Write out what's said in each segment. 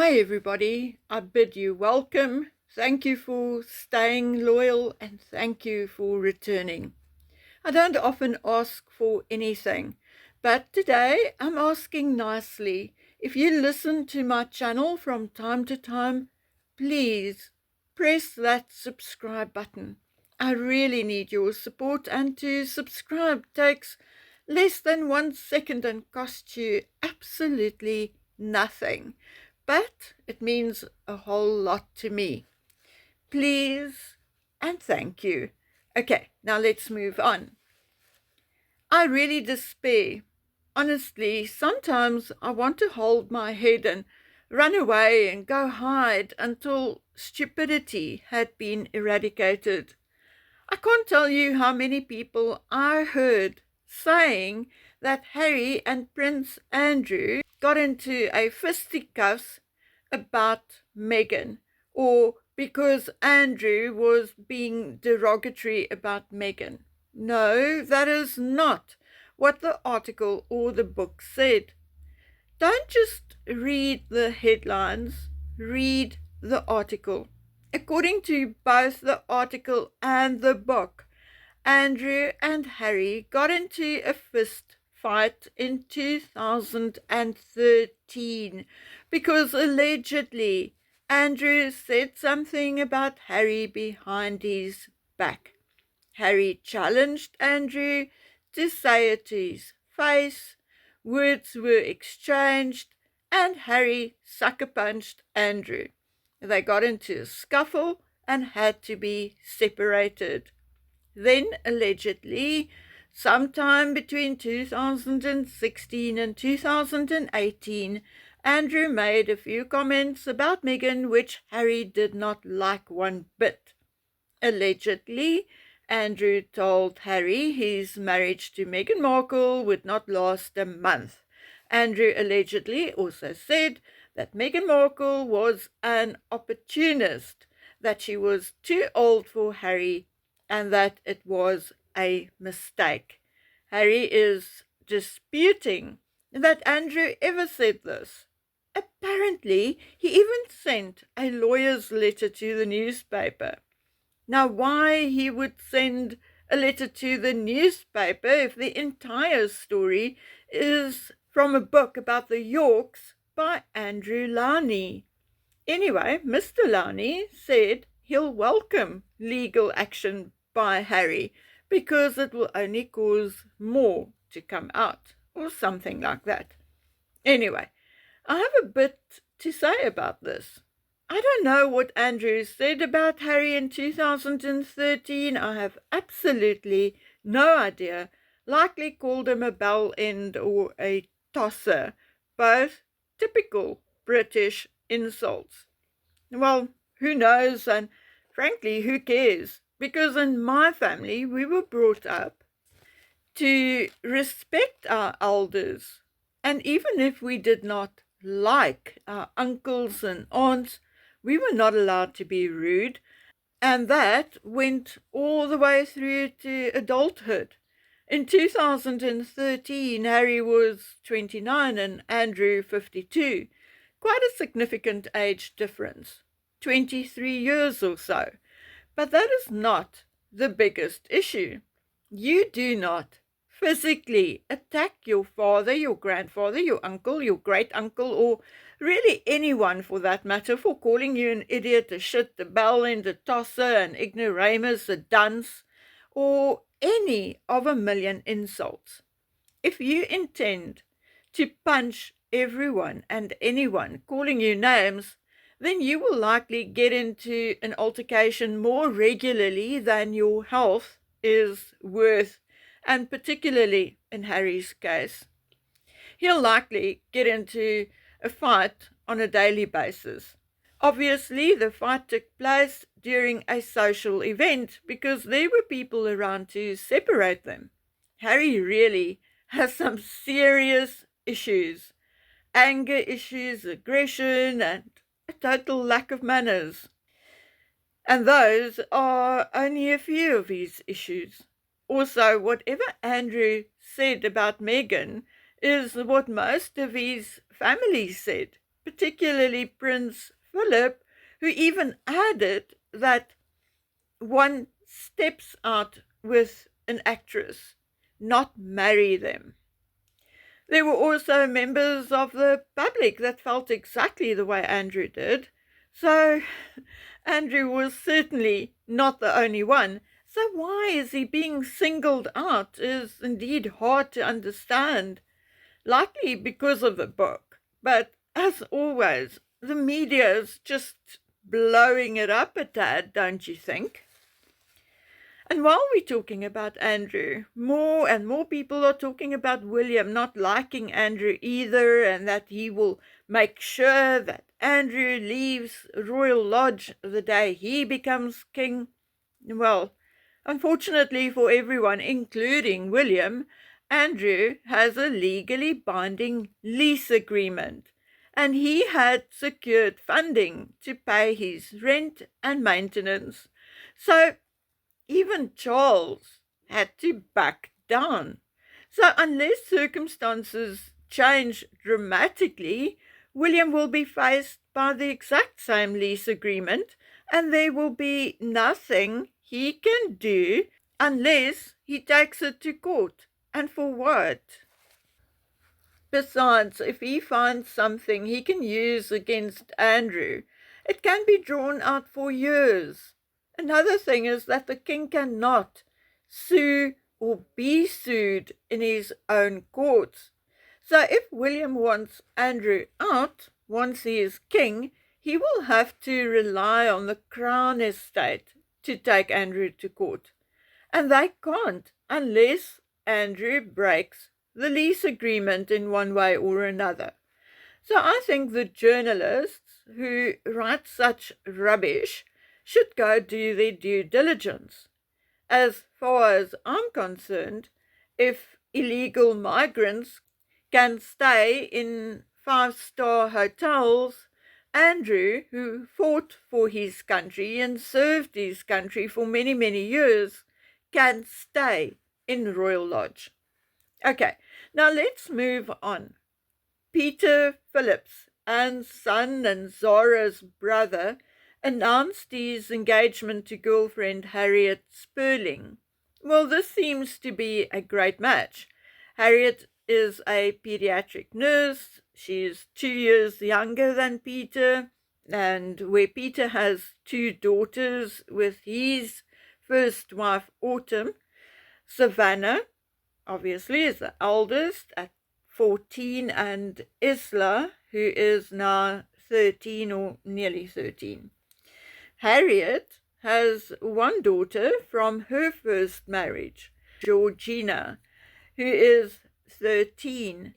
Hi everybody, I bid you welcome. Thank you for staying loyal and thank you for returning. I don't often ask for anything, but today I'm asking nicely. If you listen to my channel from time to time, please press that subscribe button. I really need your support, and to subscribe takes less than 1 second and costs you absolutely nothing. But it means a whole lot to me. Please and thank you. Okay, now let's move on. I really despair. Honestly, sometimes I want to hold my head and run away and go hide until stupidity had been eradicated. I can't tell you how many people I heard saying that Harry and Prince Andrew got into a fisticuffs about Meghan, or because Andrew was being derogatory about Meghan. No, that is not what the article or the book said. Don't just read the headlines, read the article. According to both the article and the book, Andrew and Harry got into a fist fight in 2013 because allegedly Andrew said something about Harry behind his back. Harry challenged Andrew to say it to his face. Words were exchanged and Harry sucker punched Andrew. They got into a scuffle and had to be separated. Then, allegedly, sometime between 2016 and 2018, Andrew made a few comments about Meghan which Harry did not like one bit. Allegedly, Andrew told Harry his marriage to Meghan Markle would not last a month. Andrew allegedly also said that Meghan Markle was an opportunist, that she was too old for Harry, and that it was a mistake. Harry is disputing that Andrew ever said this. Apparently, he even sent a lawyer's letter to the newspaper. Now, why he would send a letter to the newspaper if the entire story is from a book about the Yorks by Andrew Lownie. Anyway, Mr. Lownie said he'll welcome legal action by Harry because it will only cause more to come out, or something like that. Anyway, I have a bit to say about this. I don't know what Andrew said about Harry in 2013. I have absolutely no idea. Likely called him a bell end or a tosser. Both typical British insults. Well, who knows, and frankly, who cares? Because in my family, we were brought up to respect our elders. And even if we did not like our uncles and aunts, we were not allowed to be rude. And that went all the way through to adulthood. In 2013, Harry was 29 and Andrew 52. Quite a significant age difference, 23 years or so. But that is not the biggest issue. You do not physically attack your father, your grandfather, your uncle, your great-uncle, or really anyone for that matter, for calling you an idiot, a shit, a bell end, a tosser, an ignoramus, a dunce, or any of a million insults. If you intend to punch everyone and anyone calling you names, then you will likely get into an altercation more regularly than your health is worth, and particularly in Harry's case. He'll likely get into a fight on a daily basis. Obviously, the fight took place during a social event because there were people around to separate them. Harry really has some serious issues. Anger issues, aggression, and a total lack of manners. And those are only a few of his issues. Also, whatever Andrew said about Meghan is what most of his family said, particularly Prince Philip, who even added that one steps out with an actress, not marry them. There were also members of the public that felt exactly the way Andrew did. So Andrew was certainly not the only one. So why is he being singled out is indeed hard to understand, likely because of the book. But as always, the media is just blowing it up a tad, don't you think? And while we're talking about Andrew, more and more people are talking about William not liking Andrew either, and that he will make sure that Andrew leaves Royal Lodge the day he becomes king. Well, unfortunately for everyone, including William, Andrew has a legally binding lease agreement, and he had secured funding to pay his rent and maintenance. So even Charles had to back down. So, unless circumstances change dramatically, William will be faced by the exact same lease agreement, and there will be nothing he can do unless he takes it to court. And for what? Besides, if he finds something he can use against Andrew, it can be drawn out for years. Another thing is that the king cannot sue or be sued in his own courts. So if William wants Andrew out once he is king, he will have to rely on the Crown estate to take Andrew to court. And they can't unless Andrew breaks the lease agreement in one way or another. So I think the journalists who write such rubbish should go do their due diligence. As far as I'm concerned, if illegal migrants can stay in five-star hotels, Andrew, who fought for his country and served his country for many, many years, can stay in Royal Lodge. Okay, now let's move on. Peter Phillips, Anne's son and Zara's brother, announced his engagement to girlfriend Harriet Spurling. Well, this seems to be a great match. Harriet is a pediatric nurse. She is 2 years younger than Peter, and where Peter has 2 daughters with his first wife, Autumn, Savannah, obviously, is the eldest at 14, and Isla, who is now 13 or nearly 13. Harriet has 1 daughter from her first marriage, Georgina, who is 13.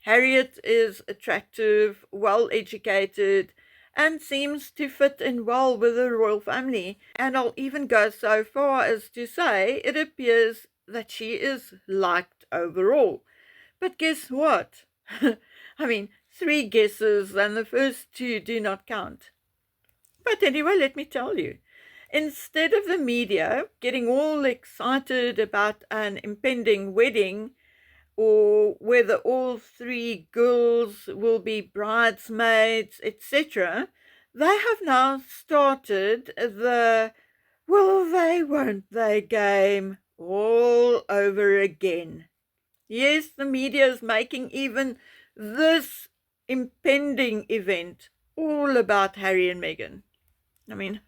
Harriet is attractive, well-educated, and seems to fit in well with the royal family. And I'll even go so far as to say it appears that she is liked overall. But guess what? I mean, 3 guesses and the first 2 do not count. But anyway, let me tell you. Instead of the media getting all excited about an impending wedding, or whether all 3 girls will be bridesmaids, etc., they have now started the will they, won't they game all over again. Yes, the media is making even this impending event all about Harry and Meghan. I mean,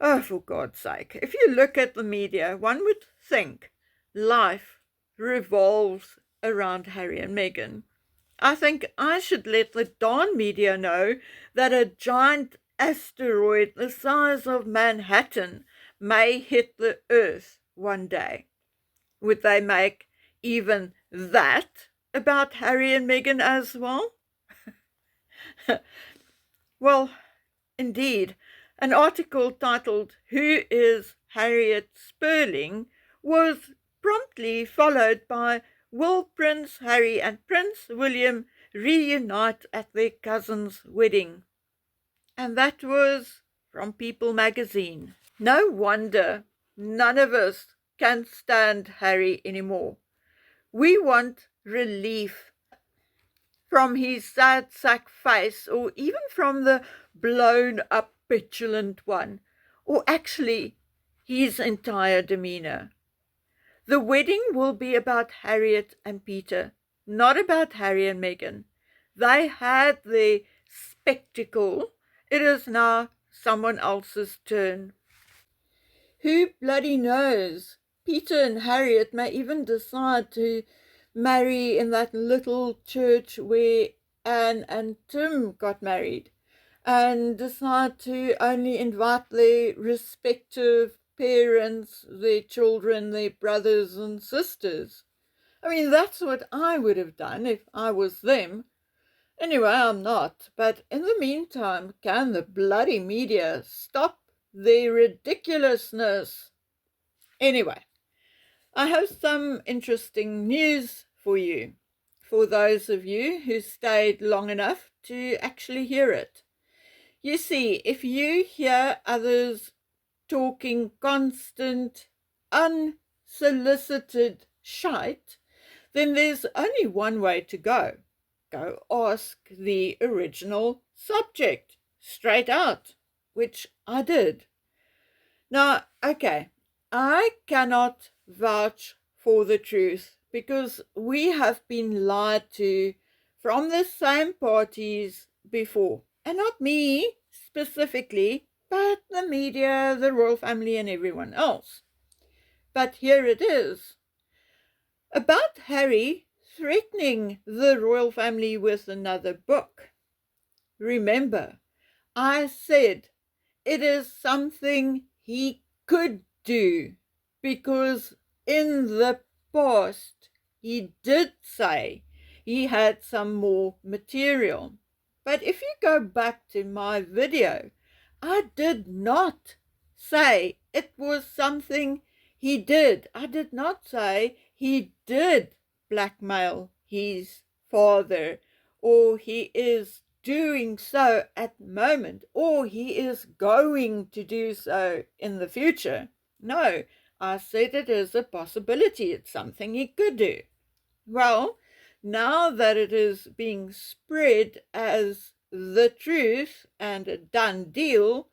oh, for God's sake, if you look at the media, one would think life revolves around Harry and Meghan. I think I should let the Dawn media know that a giant asteroid the size of Manhattan may hit the Earth one day. Would they make even that about Harry and Meghan as well? Well, indeed, an article titled "Who is Harriet Spurling?" was promptly followed by "Will Prince Harry and Prince William reunite at their cousin's wedding?" And that was from People magazine. No wonder none of us can stand Harry anymore. We want relief. from his sad sack face, or even from the blown up petulant one, or actually his entire demeanor. The wedding will be about Harriet and Peter, not about Harry and Meghan. They had their spectacle. It is now someone else's turn. Who bloody knows? Peter and Harriet may even decide to marry in that little church where Anne and Tim got married, and decide to only invite their respective parents, their children, their brothers and sisters. I mean, that's what I would have done if I was them. Anyway, I'm not. But in the meantime, can the bloody media stop their ridiculousness? Anyway, I have some interesting news for you, for those of you who stayed long enough to actually hear it. You see, if you hear others talking constant, unsolicited shite, then there's only one way to go. Go ask the original subject straight out, which I did. Now, okay, I cannot vouch for the truth because we have been lied to from the same parties before. And not me specifically, but the media, the royal family, and everyone else. But here it is. About Harry threatening the royal family with another book. Remember, I said it is something he could do because in the past he did say he had some more material. But if you go back to my video, I did not say it was something he did. I did not say he did blackmail his father, or he is doing so at the moment, or he is going to do so in the future. No, I said it is a possibility. It's something he could do. Well, now that it is being spread as the truth and a done deal,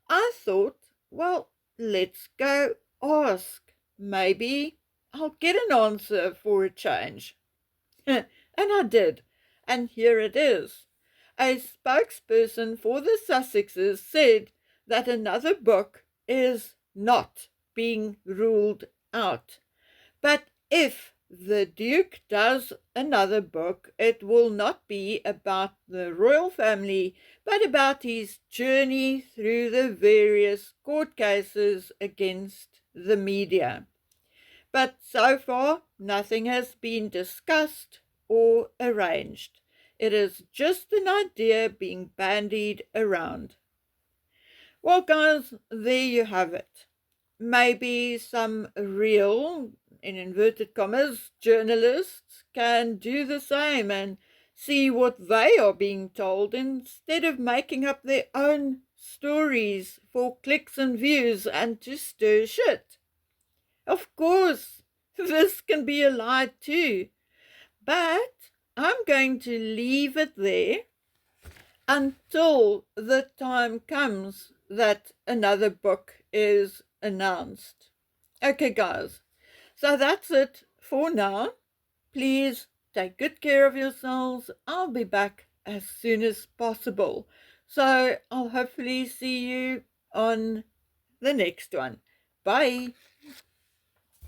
I thought, well, let's go ask. Maybe I'll get an answer for a change. And I did. And here it is. A spokesperson for the Sussexes said that another book is not being ruled out. But if the Duke does another book, it will not be about the royal family, but about his journey through the various court cases against the media. But so far, nothing has been discussed or arranged. It is just an idea being bandied around. Well, guys, there you have it. Maybe some real, in inverted commas, journalists can do the same and see what they are being told instead of making up their own stories for clicks and views and to stir shit. Of course, this can be a lie too, but I'm going to leave it there until the time comes that another book is announced. Okay, guys, so that's it for now. Please take good care of yourselves. I'll be back as soon as possible. So I'll hopefully see you on the next one. Bye.